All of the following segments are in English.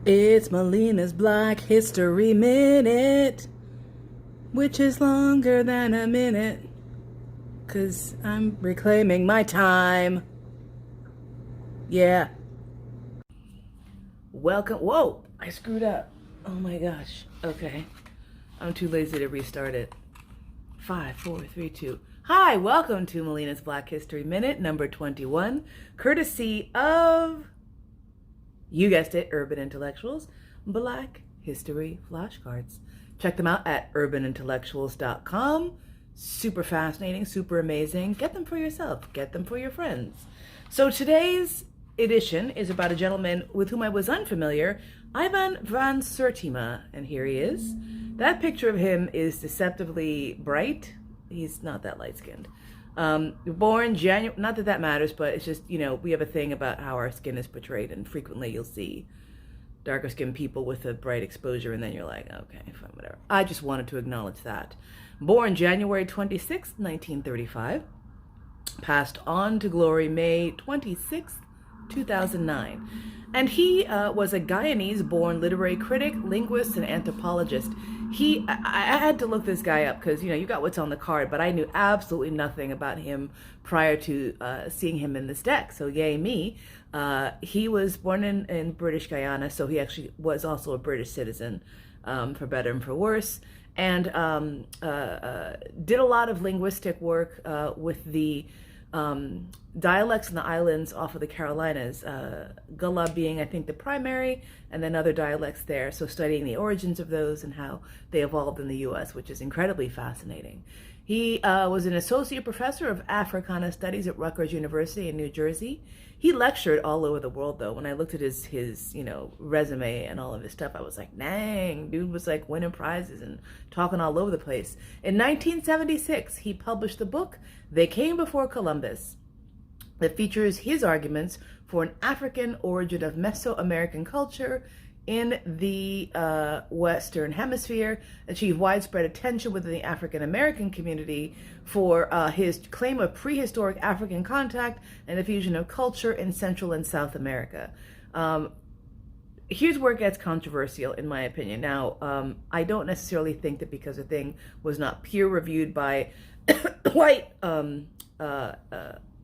It's Mollena's Black History Minute, which is longer than a minute, 'cause I'm reclaiming my time. Yeah. Welcome. Whoa, I screwed up. Oh my gosh. Okay. I'm too lazy to restart it. 5, 4, 3, 2. Hi, welcome to Mollena's Black History Minute, number 21, courtesy of, you guessed it, Urban Intellectuals, Black History Flashcards. Check them out at urbanintellectuals.com. Super fascinating, super amazing. Get them for yourself. Get them for your friends. So today's edition is about a gentleman with whom I was unfamiliar, Ivan Van Sertima, and here he is. That picture of him is deceptively bright. He's not that light-skinned. Born January, not that that matters, but it's just, we have a thing about how our skin is portrayed, and frequently you'll see darker skinned people with a bright exposure, and then you're like, okay, fine, whatever. I just wanted to acknowledge that. Born January 26th, 1935. Passed on to glory May 26th, 2009. And he was a Guyanese-born literary critic, linguist, and anthropologist. I had to look this guy up because, you got what's on the card, but I knew absolutely nothing about him prior to seeing him in this deck. So yay me. He was born in British Guyana, so he actually was also a British citizen, for better and for worse. And did a lot of linguistic work with the dialects in the islands off of the Carolinas, Gullah being, I think, the primary, and then other dialects there. So studying the origins of those and how they evolved in the U.S., which is incredibly fascinating. He was an associate professor of Africana Studies at Rutgers University in New Jersey. He lectured all over the world, though. When I looked at his resume and all of his stuff, I was like, dang, dude was like winning prizes and talking all over the place. In 1976, he published the book, They Came Before Columbus, that features his arguments for an African origin of Mesoamerican culture in the Western Hemisphere, achieved widespread attention within the African American community for his claim of prehistoric African contact and the fusion of culture in Central and South America. Here's where it gets controversial, in my opinion. Now, I don't necessarily think that because a thing was not peer-reviewed by white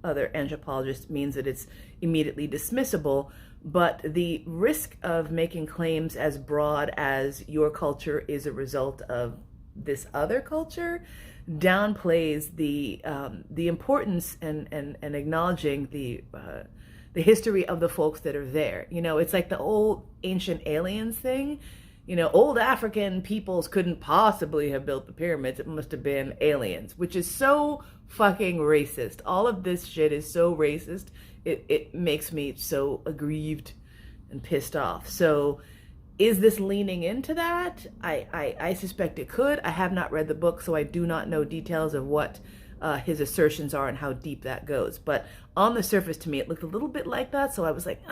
other anthropologists means that it's immediately dismissible, but the risk of making claims as broad as your culture is a result of this other culture downplays the importance and acknowledging the history of the folks that are there. It's like the old ancient aliens thing. Old African peoples couldn't possibly have built the pyramids. It must have been aliens, which is so fucking racist. All of this shit is so racist. It makes me so aggrieved and pissed off. So is this leaning into that? I suspect it could. I have not read the book, so I do not know details of what his assertions are and how deep that goes. But on the surface, to me, it looked a little bit like that. So I was like,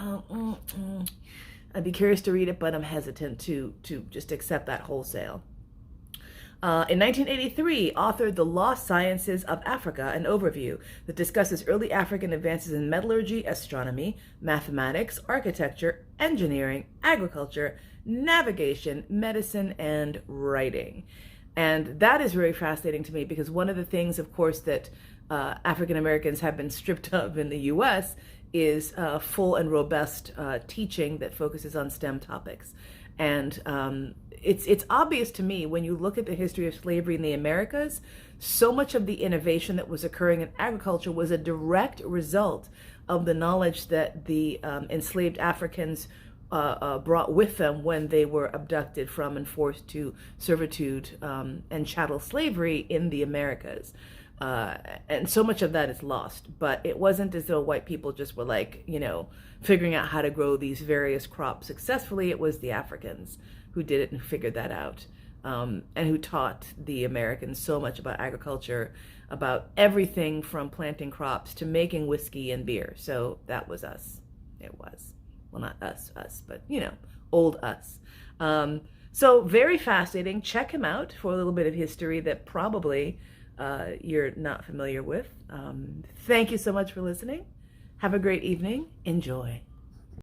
I'd be curious to read it, but I'm hesitant to just accept that wholesale. In 1983, authored The Lost Sciences of Africa, an overview that discusses early African advances in metallurgy, astronomy, mathematics, architecture, engineering, agriculture, navigation, medicine, and writing. And that is very fascinating to me because one of the things, of course, that African Americans have been stripped of in the U.S. is full and robust teaching that focuses on STEM topics. And it's obvious to me when you look at the history of slavery in the Americas, so much of the innovation that was occurring in agriculture was a direct result of the knowledge that the enslaved Africans brought with them when they were abducted from and forced to servitude and chattel slavery in the Americas. And so much of that is lost, but it wasn't as though white people just were like, figuring out how to grow these various crops successfully. It was the Africans who did it and figured that out, and who taught the Americans so much about agriculture, about everything from planting crops to making whiskey and beer. So that was us. It was. Well, not us, but, old us. So very fascinating. Check him out for a little bit of history that probably you're not familiar with. Thank you so much for listening. Have a great evening. Enjoy.